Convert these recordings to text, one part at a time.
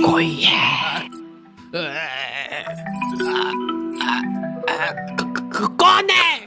कोई है। कौन है?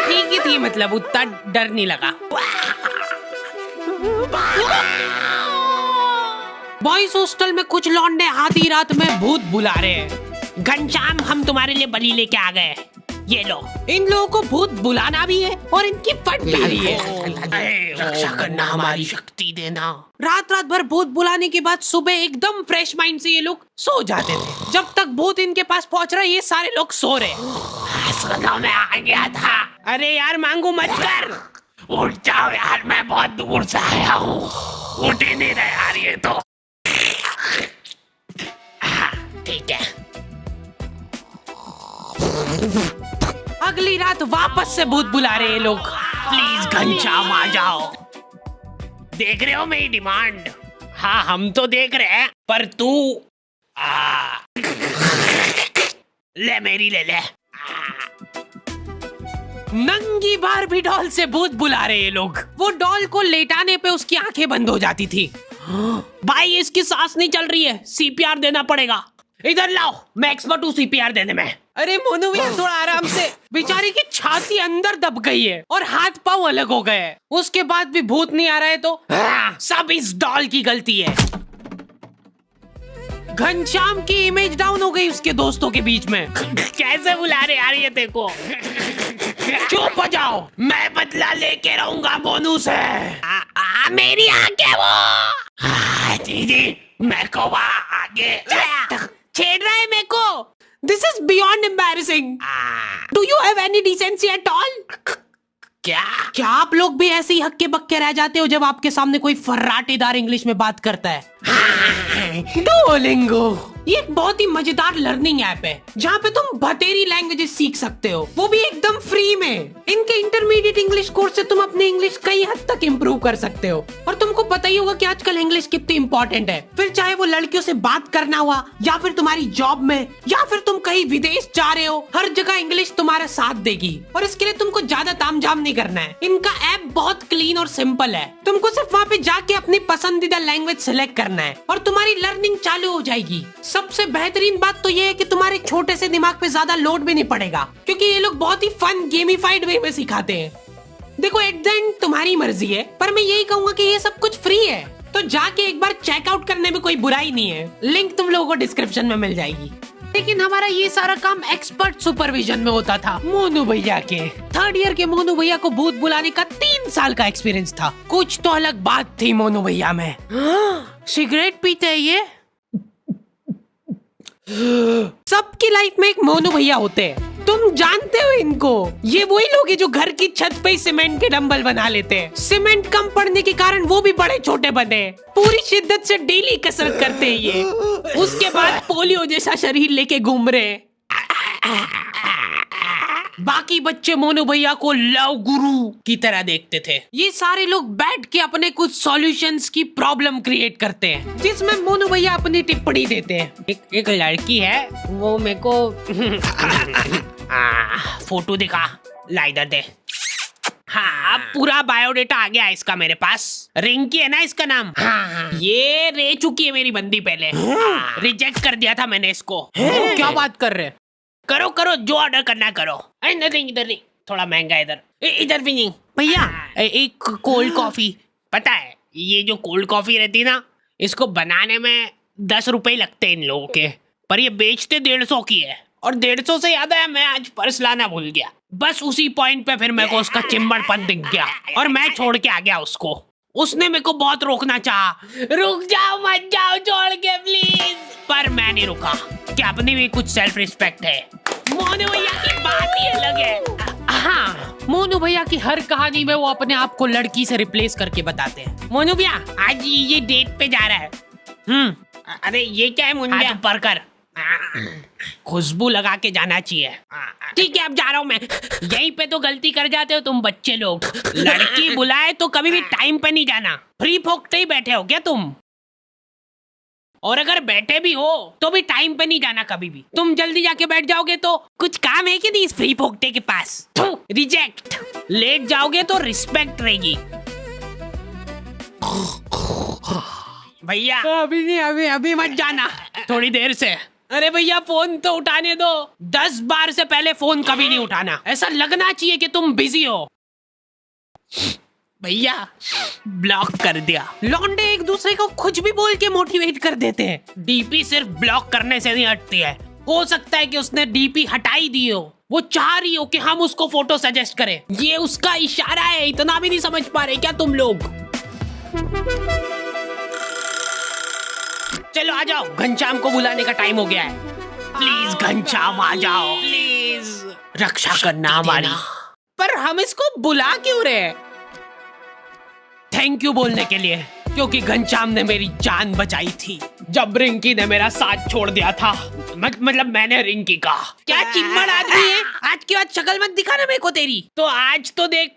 ठीक ही थी, मतलब उतना डर नहीं लगा। बॉयज हॉस्टल में कुछ लौंडे आधी रात में भूत बुला रहे हैं। घनश्याम, हम तुम्हारे लिए बलि लेके आ गए, ये लो। इन लोगों को भूत बुलाना भी है और इनकी फट भी रही है। रक्षा करना हमारी शक्ति देना। रात रात भर भूत बुलाने के बाद सुबह एकदम फ्रेश माइंड से ये लोग सो जाते थे। जब तक भूत इनके पास पहुंच रहा है, ये सारे लोग सो रहे। मैं आ गया था। अरे यार मांगू मत कर। उठ जाओ यार, मैं बहुत दूर से आया हूँ। उठ ही नहीं रहा यार ये तो। ठीक है। अगली रात वापस से भूत बुला रहे हैं लोग। प्लीज घनश्याम आ जाओ। देख रहे हो मेरी डिमांड? हाँ हम तो देख रहे हैं, पर तू ले मेरी ले ले। नंगी बारबी डॉल से भूत बुला रहे हैं लोग। वो डॉल को लेटाने पे उसकी आंखें बंद हो जाती थी। भाई इसकी सांस नहीं चल रही है, सीपीआर देना पड़ेगा। इधर लाओ, मैं एक्सपर्ट हूँ सीपीआर देने में। अरे मोनू भैया थोड़ा आराम से। बेचारी की छाती अंदर दब गई है और हाथ पांव अलग हो गए हैं। उसके बाद भी भूत नहीं आ रहा है तो सब इस डॉल की गलती है। घनश्याम की इमेज डाउन हो गई उसके दोस्तों के बीच में। कैसे बुला रहे यार ये देखो। चुप हो जाओ, मैं बदला लेके रहूंगा मोनू से। मेरी आंखें वो। दीदी मेरे को आगे छेड़ रहा है मेरे को। This is beyond embarrassing. Do you have any decency at all? क्या आप लोग भी ऐसे ही हक्के बक्के रह जाते हो जब आपके सामने कोई फर्राटेदार इंग्लिश में बात करता है? डुओलिंगो ये एक बहुत ही मजेदार लर्निंग ऐप है जहाँ पे तुम बतेरी लैंग्वेजेस सीख सकते हो, वो भी एकदम फ्री में। इनके इंटरमीडिएट इंग्लिश कोर्स से तुम अपनी इंग्लिश कई हद तक इम्प्रूव कर सकते हो। और तुमको पता ही होगा कि आजकल इंग्लिश कितनी इंपॉर्टेंट है। फिर चाहे वो लड़कियों से बात करना हुआ, या फिर तुम्हारी जॉब में, या फिर तुम कहीं विदेश जा रहे हो, हर जगह इंग्लिश तुम्हारा साथ देगी। और इसके लिए तुमको ज्यादा तामझाम नहीं करना है। इनका ऐप बहुत क्लीन और सिंपल है। तुमको सिर्फ वहाँ पे जाके अपनी पसंदीदा लैंग्वेज सिलेक्ट करना है और तुम्हारी लर्निंग चालू हो जाएगी। सबसे बेहतरीन बात तो ये है कि तुम्हारे छोटे से दिमाग पे ज्यादा लोड भी नहीं पड़ेगा, क्योंकि ये लोग बहुत ही फन गेमिफाइड वे में सिखाते हैं। देखो एट द एंड तुम्हारी मर्जी है, पर मैं यही कहूंगा कि ये सब कुछ फ्री है, तो जाके एक बार चेकआउट करने में कोई बुराई नहीं है। लिंक तुम लोगों को डिस्क्रिप्शन में मिल जाएगी। लेकिन हमारा ये सारा काम एक्सपर्ट सुपरविजन में होता था मोनू भैया के। थर्ड ईयर के मोनू भैया को भूत बुलाने का 3 साल का एक्सपीरियंस था। कुछ तो अलग बात थी मोनू भैया में। सिगरेट पीते हैं ये। सबकी लाइफ में एक मोनू भैया होते हैं, तुम जानते हो इनको। ये वही लोग हैं जो घर की छत पे सीमेंट के डंबल बना लेते हैं। सीमेंट कम पड़ने के कारण वो भी बड़े छोटे बने। पूरी शिद्दत से डेली कसरत करते हैं ये। उसके बाद पोलियो जैसा शरीर लेके घूम रहे हैं। बाकी बच्चे मोनू भैया को लव गुरु की तरह देखते थे। ये सारे लोग बैठ के अपने कुछ सॉल्यूशंस की प्रॉब्लम क्रिएट करते हैं, जिसमें मोनू भैया अपनी टिप्पणी देते हैं। एक लड़की है, वो मेरे को फोटो दिखा, ला इधर दे। हाँ पूरा बायोडेटा आ गया इसका मेरे पास। रिंकी है ना इसका नाम। हाँ ये रह चुकी है मेरी बंदी पहले। रिजेक्ट कर दिया था मैंने इसको। क्या बात कर रहे? करो करो जो ऑर्डर करना करो। इधर नहीं, थोड़ा महंगा इधर। इधर भी नहीं भैया। एक कोल्ड कॉफी। पता है ये जो कोल्ड कॉफी रहती है ना, इसको बनाने में 10 रुपए लगते हैं इन लोगों के, पर ये बेचते 150 की है। और 150 से याद आया, मैं आज पर्स लाना भूल गया। बस उसी पॉइंट पे फिर मेरे को उसका चिंबड़पन दिख गया और मैं छोड़ के आ गया उसको। उसने मेरे को बहुत रोकना चाहा, रुक जाओ मत जाओ छोड़ के प्लीज, पर मैं नहीं रुका कि अपनी भी कुछ सेल्फ रिस्पेक्ट है। मोनू भैया की बात ही अलग है। हाँ मोनू भैया की हर कहानी में वो अपने आप को लड़की से रिप्लेस करके बताते हैं। मोनू भैया आज ये डेट पे जा रहा है। अरे ये क्या है मुंडा ऊपर कर, खुशबू लगा के जाना चाहिए। ठीक है अब जा रहा हूँ मैं। यहीं पे तो गलती कर जाते हो तुम बच्चे लोग। लड़की बुलाए तो कभी भी टाइम पे नहीं जाना। फ्री फोकते ही बैठे हो क्या तुम? और अगर बैठे भी हो तो भी टाइम पे नहीं जाना कभी भी। तुम जल्दी जाके बैठ जाओगे तो कुछ काम है कि नहीं इस फ्री फोकते के पास? रिजेक्ट। लेट जाओगे तो रिस्पेक्ट रहेगी। भैया अभी नहीं, अभी अभी मत जाना, थोड़ी देर से। अरे भैया फोन तो उठाने दो, 10 बार से पहले फोन कभी नहीं उठाना, ऐसा लगना चाहिए कि तुम बिजी हो। भैया ब्लॉक कर दिया। लौंडे एक दूसरे को कुछ भी बोल के मोटिवेट कर देते हैं। डीपी सिर्फ ब्लॉक करने से नहीं हटती है, हो सकता है कि उसने डीपी हटाई दी हो, वो चाह रही हो कि हम उसको फोटो सजेस्ट करें। ये उसका इशारा है, इतना भी नहीं समझ पा रहे क्या तुम लोग? चलो आ जाओ, घनश्याम को बुलाने का टाइम हो गया है। प्लीज घनश्याम आ जाओ, प्लीज रक्षा करना हमारी। पर हम इसको बुला क्यों रहे हैं? थैंक यू बोलने के लिए, क्योंकि घनश्याम ने मेरी जान बचाई थी जब रिंकी ने मेरा साथ छोड़ दिया था। मतलब मैंने रिंकी का। क्या चिम्मड़ आदमी है, आज के बाद शक्ल मत दिखाना मेरे को तेरी। तो आज तो देख,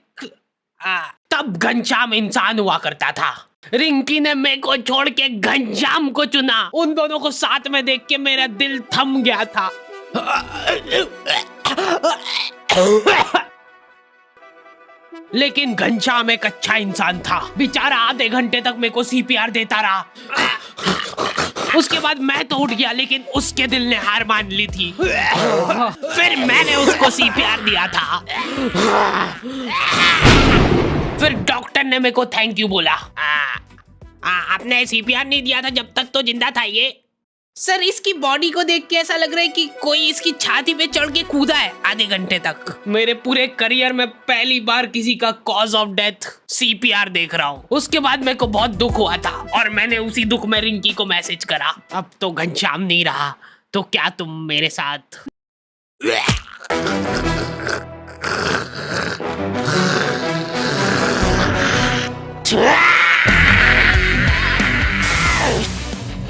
तब घनश्याम इंसान हुआ करता था। रिंकी ने मेरे को छोड़ के घनश्याम को चुना। उन दोनों को साथ में देख के मेरा दिल थम गया था। लेकिन घनश्याम एक अच्छा इंसान था। बेचारा आधे घंटे तक मेरे को सीपीआर देता रहा। उसके बाद मैं तो उठ गया, लेकिन उसके दिल ने हार मान ली थी। फिर मैंने उसको सीपीआर दिया था। फिर डॉक्टर ने मेरे को थैंक यू बोला। आपने सीपीआर नहीं दिया था जब तक तो जिंदा था ये। सर इसकी बॉडी को देख के ऐसा लग रहा है कि कोई इसकी छाती पे चढ़ के कूदा है आधे घंटे तक। मेरे पूरे करियर में पहली बार किसी का कॉज ऑफ डेथ सीपीआर देख रहा हूँ। उसके बाद मेरे को बहुत दुख हुआ था और मैंने उसी दुख में रिंकी को मैसेज करा। अब तो घनश्याम नहीं रहा, तो क्या तुम मेरे साथ?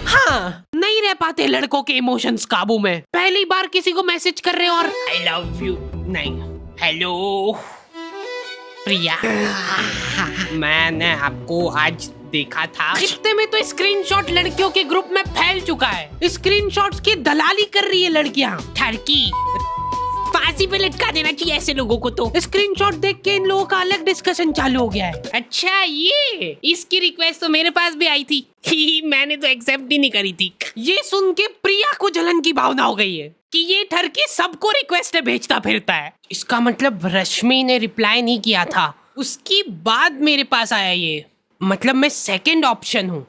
हाँ, नहीं रह पाते लड़कों के इमोशंस काबू में। पहली बार किसी को मैसेज कर रहे हो और आई लव यू नहीं, हेलो प्रिया। मैंने आपको आज देखा था। इतने में तो स्क्रीनशॉट लड़कियों के ग्रुप में फैल चुका है। स्क्रीनशॉट्स की दलाली कर रही है लड़कियां। ठरकी फांसी पे लटका देना चाहिए ऐसे लोगों को। तो स्क्रीनशॉट देख के इन लोगों का अलग डिस्कशन चालू हो गया है। अच्छा, ये इसकी रिक्वेस्ट तो मेरे पास भी आई थी। मैंने तो एक्सेप्ट ही नहीं करी थी। ये सुन के प्रिया को जलन की भावना हो गई है कि ये ठरकी सबको रिक्वेस्ट भेजता फिरता है। इसका मतलब रश्मि ने रिप्लाई नहीं किया था, उसकी बाद मेरे पास आया ये। मतलब मैं सेकंड ऑप्शन हूँ।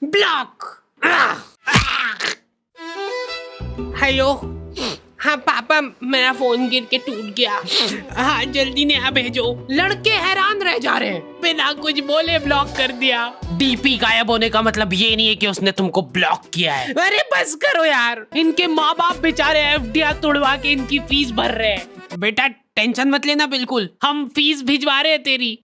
ब्लॉक। हेलो, हाँ पापा, मेरा फोन गिर के टूट गया। हाँ जल्दी नया भेजो। लड़के हैरान रह जा रहे हैं, बिना कुछ बोले ब्लॉक कर दिया। डीपी गायब होने का मतलब ये नहीं है कि उसने तुमको ब्लॉक किया है। अरे बस करो यार, इनके माँ बाप बेचारे एफडीआर तोड़वा के इनकी फीस भर रहे हैं। बेटा टेंशन मत लेना, बिल्कुल हम फीस भिजवा रहे हैं तेरी।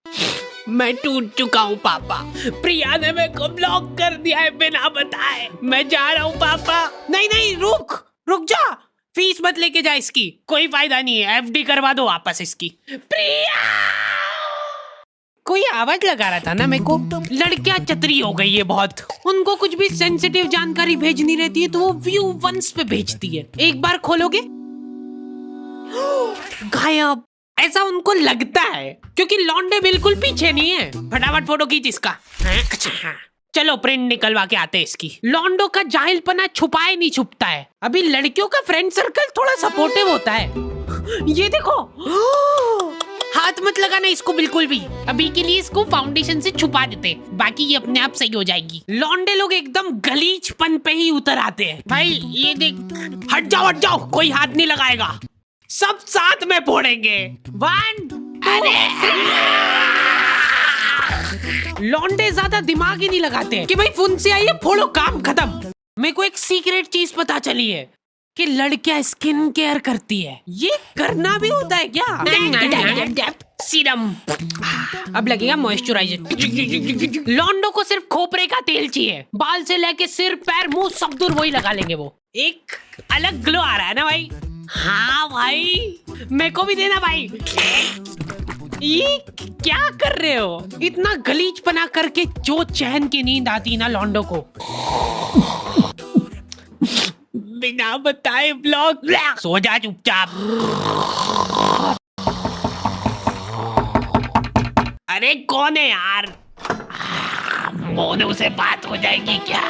मैं टूट चुका हूँ पापा, प्रिया ने मेरे को ब्लॉक कर दिया है बिना बताए। मैं जा रहा हूँ पापा। नहीं नहीं, रुक जा, फीस मत लेके जा इसकी, कोई फायदा नहीं है। एफडी करवा दो वापस इसकी। प्रिया कोई आवाज लगा रहा था ना मेरे को। लड़कियां चतरी हो गई है बहुत, उनको कुछ भी सेंसिटिव जानकारी भेजनी रहती है तो वो व्यू वंस पे भेजती है। एक बार खोलोगे गायब, ऐसा उनको लगता है क्योंकि लौंडे बिल्कुल पीछे नहीं है। फटाफट फोटो खींच इसका। चलो प्रिंट निकलवा के आते हैं इसकी। लौंडो का जाहिलपना छुपाए नहीं छुपता है। अभी लड़कियों का फ्रेंड सर्कल थोड़ा सपोर्टिव होता है। ये देखो, हाथ मत लगाना इसको बिल्कुल भी। अभी के लिए इसको फाउंडेशन से छुपा देते, बाकी ये अपने आप सही हो जाएगी। लौंडे लोग एकदम गलीचपन पे ही उतर आते हैं। भाई ये देख, हट जाओ, कोई हाथ नहीं लगाएगा, सब साथ में फोड़ेंगे। 1 लौंडे ज्यादा दिमाग ही नहीं लगाते कि भाई फोन से आइए फोड़ो, काम खत्म। मेरे को एक सीक्रेट चीज पता चली है कि लड़कियां स्किन केयर करती है। ये करना भी होता है क्या? सीरम, अब लगेगा मॉइस्चराइजर। लौंडो को सिर्फ खोपरे का तेल चाहिए, बाल से लेके सिर पैर मुंह सब दूर वही लगा लेंगे। वो एक अलग ग्लो आ रहा है ना भाई। हाँ भाई, मेरे को भी देना भाई। ये क्या कर रहे हो? इतना गलीचपना करके जो चैन की नींद आती ना लौंडो को। बिना बताए ब्लॉक। सो जा चुपचाप। अरे कौन है यार? मोनू से बात हो जाएगी क्या?